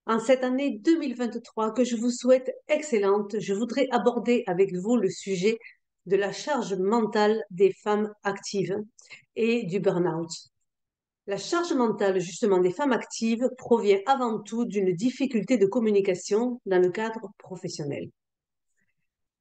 En cette année 2023 que je vous souhaite excellente, je voudrais aborder avec vous le sujet de la charge mentale des femmes actives et du burn-out. La charge mentale, justement, des femmes actives provient avant tout d'une difficulté de communication dans le cadre professionnel.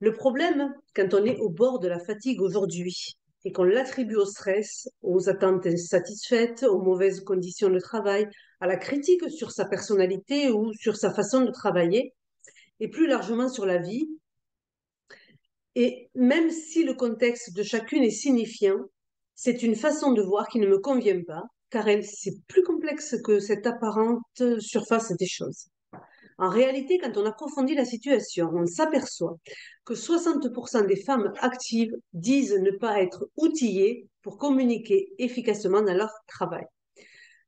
Le problème, quand on est au bord de la fatigue aujourd'hui et qu'on l'attribue au stress, aux attentes insatisfaites, aux mauvaises conditions de travail, à la critique sur sa personnalité ou sur sa façon de travailler, et plus largement sur la vie, et même si le contexte de chacune est signifiant, c'est une façon de voir qui ne me convient pas, car c'est plus complexe que cette apparente surface des choses. En réalité, quand on approfondit la situation, on s'aperçoit que 60% des femmes actives disent ne pas être outillées pour communiquer efficacement dans leur travail.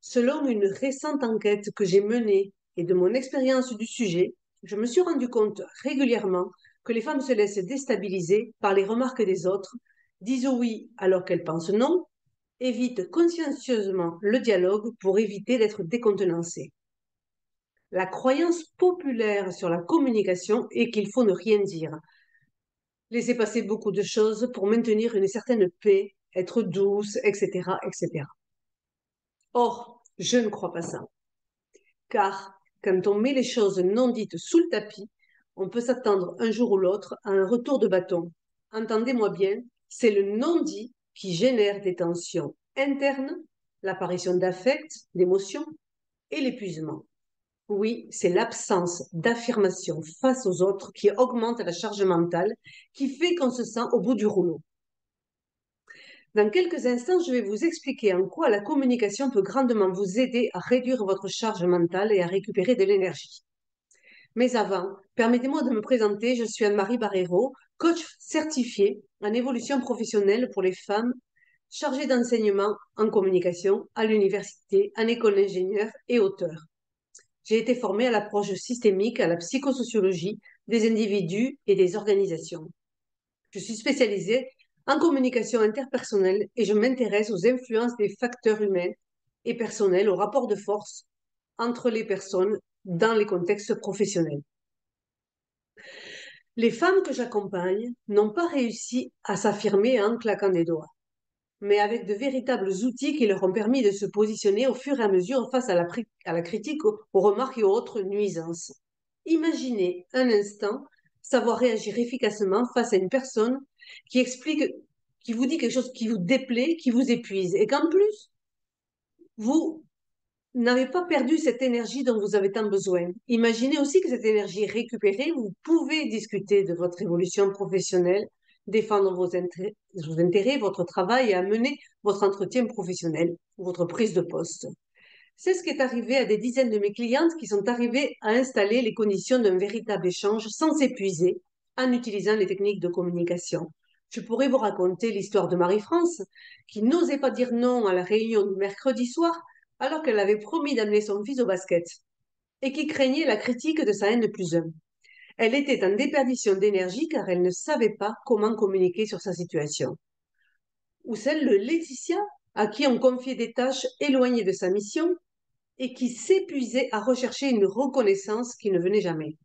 Selon une récente enquête que j'ai menée et de mon expérience du sujet, je me suis rendu compte régulièrement que les femmes se laissent déstabiliser par les remarques des autres, disent oui alors qu'elles pensent non, évitent consciencieusement le dialogue pour éviter d'être décontenancées. La croyance populaire sur la communication est qu'il faut ne rien dire, laisser passer beaucoup de choses pour maintenir une certaine paix, être douce, etc., etc. Or, je ne crois pas ça. Car quand on met les choses non dites sous le tapis, on peut s'attendre un jour ou l'autre à un retour de bâton. Entendez-moi bien, c'est le non-dit qui génère des tensions internes, l'apparition d'affects, d'émotions et l'épuisement. Oui, c'est l'absence d'affirmation face aux autres qui augmente la charge mentale, qui fait qu'on se sent au bout du rouleau. Dans quelques instants, je vais vous expliquer en quoi la communication peut grandement vous aider à réduire votre charge mentale et à récupérer de l'énergie. Mais avant, permettez-moi de me présenter, je suis Anne-Marie Barrero, coach certifiée en évolution professionnelle pour les femmes, chargée d'enseignement en communication à l'université, en école d'ingénieur et auteur. J'ai été formée à l'approche systémique, à la psychosociologie des individus et des organisations. Je suis spécialisée en communication interpersonnelle et je m'intéresse aux influences des facteurs humains et personnels, aux rapports de force entre les personnes dans les contextes professionnels. Les femmes que j'accompagne n'ont pas réussi à s'affirmer en claquant des doigts, mais avec de véritables outils qui leur ont permis de se positionner au fur et à mesure face à la critique, aux remarques et aux autres nuisances. Imaginez un instant savoir réagir efficacement face à une personne qui explique, qui vous dit quelque chose qui vous déplaît, qui vous épuise, et qu'en plus, vous n'avez pas perdu cette énergie dont vous avez tant besoin. Imaginez aussi que cette énergie récupérée, vous pouvez discuter de votre évolution professionnelle, défendre vos intérêts, votre travail et amener votre entretien professionnel, votre prise de poste. C'est ce qui est arrivé à des dizaines de mes clientes qui sont arrivées à installer les conditions d'un véritable échange sans s'épuiser en utilisant les techniques de communication. Je pourrais vous raconter l'histoire de Marie-France, qui n'osait pas dire non à la réunion du mercredi soir alors qu'elle avait promis d'amener son fils au basket et qui craignait la critique de sa N+1. Elle était en déperdition d'énergie car elle ne savait pas comment communiquer sur sa situation. Ou celle de Laetitia, à qui on confiait des tâches éloignées de sa mission et qui s'épuisait à rechercher une reconnaissance qui ne venait jamais.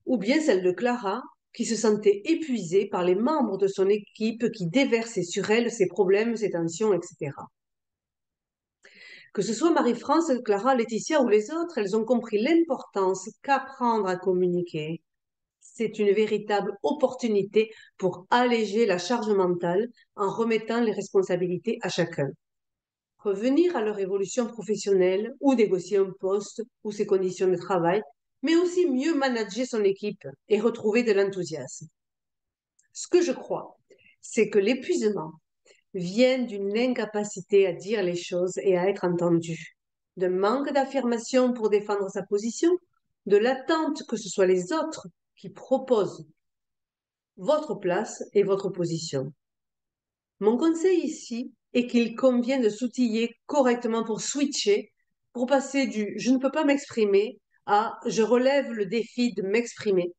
Ou bien celle de Clara, qui se sentait épuisée par les membres de son équipe qui déversaient sur elle ses problèmes, ses tensions, etc. Que ce soit Marie-France, Clara, Laetitia ou les autres, elles ont compris l'importance qu'apprendre à communiquer, c'est une véritable opportunité pour alléger la charge mentale en remettant les responsabilités à chacun. Revenir à leur évolution professionnelle ou négocier un poste ou ses conditions de travail, mais aussi mieux manager son équipe et retrouver de l'enthousiasme. Ce que je crois, c'est que l'épuisement vient d'une incapacité à dire les choses et à être entendu, d'un manque d'affirmation pour défendre sa position, de l'attente que ce soit les autres qui proposent votre place et votre position. Mon conseil ici est qu'il convient de s'outiller correctement pour switcher, pour passer du je ne peux pas m'exprimer à je relève le défi de m'exprimer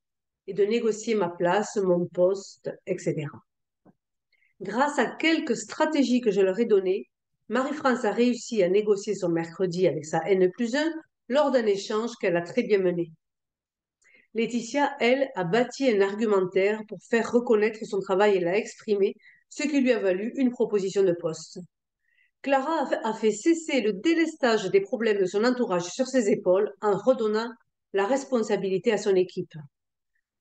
et de négocier ma place, mon poste, etc. Grâce à quelques stratégies que je leur ai données, Marie-France a réussi à négocier son mercredi avec sa N+1 lors d'un échange qu'elle a très bien mené. Laetitia, elle, a bâti un argumentaire pour faire reconnaître son travail et l'a exprimé, ce qui lui a valu une proposition de poste. Clara a fait cesser le délestage des problèmes de son entourage sur ses épaules en redonnant la responsabilité à son équipe.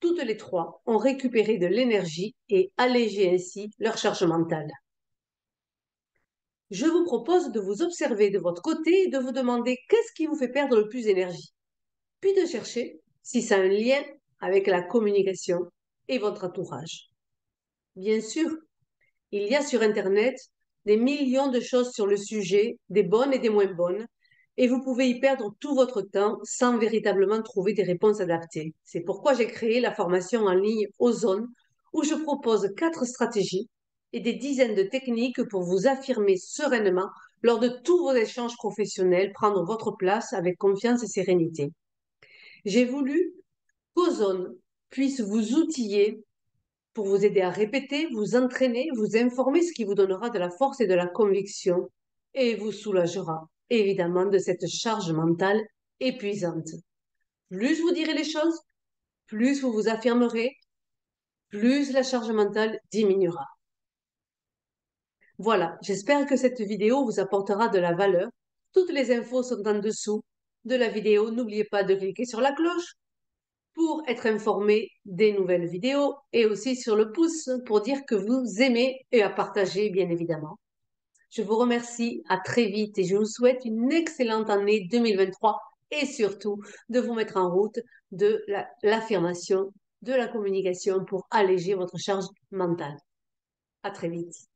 Toutes les trois ont récupéré de l'énergie et allégé ainsi leur charge mentale. Je vous propose de vous observer de votre côté et de vous demander qu'est-ce qui vous fait perdre le plus d'énergie, puis de chercher si ça a un lien avec la communication et votre entourage. Bien sûr, il y a sur Internet des millions de choses sur le sujet, des bonnes et des moins bonnes, et vous pouvez y perdre tout votre temps sans véritablement trouver des réponses adaptées. C'est pourquoi j'ai créé la formation en ligne Ozone, où je propose 4 stratégies et des dizaines de techniques pour vous affirmer sereinement lors de tous vos échanges professionnels, prendre votre place avec confiance et sérénité. J'ai voulu qu'Ozone puisse vous outiller pour vous aider à répéter, vous entraîner, vous informer, ce qui vous donnera de la force et de la conviction et vous soulagera évidemment de cette charge mentale épuisante. Plus je vous dirai les choses, plus vous vous affirmerez, plus la charge mentale diminuera. Voilà, j'espère que cette vidéo vous apportera de la valeur. Toutes les infos sont en dessous de la vidéo. N'oubliez pas de cliquer sur la cloche pour être informé des nouvelles vidéos et aussi sur le pouce pour dire que vous aimez et à partager, bien évidemment. Je vous remercie, à très vite et je vous souhaite une excellente année 2023 et surtout de vous mettre en route de l'affirmation, de la communication pour alléger votre charge mentale. À très vite.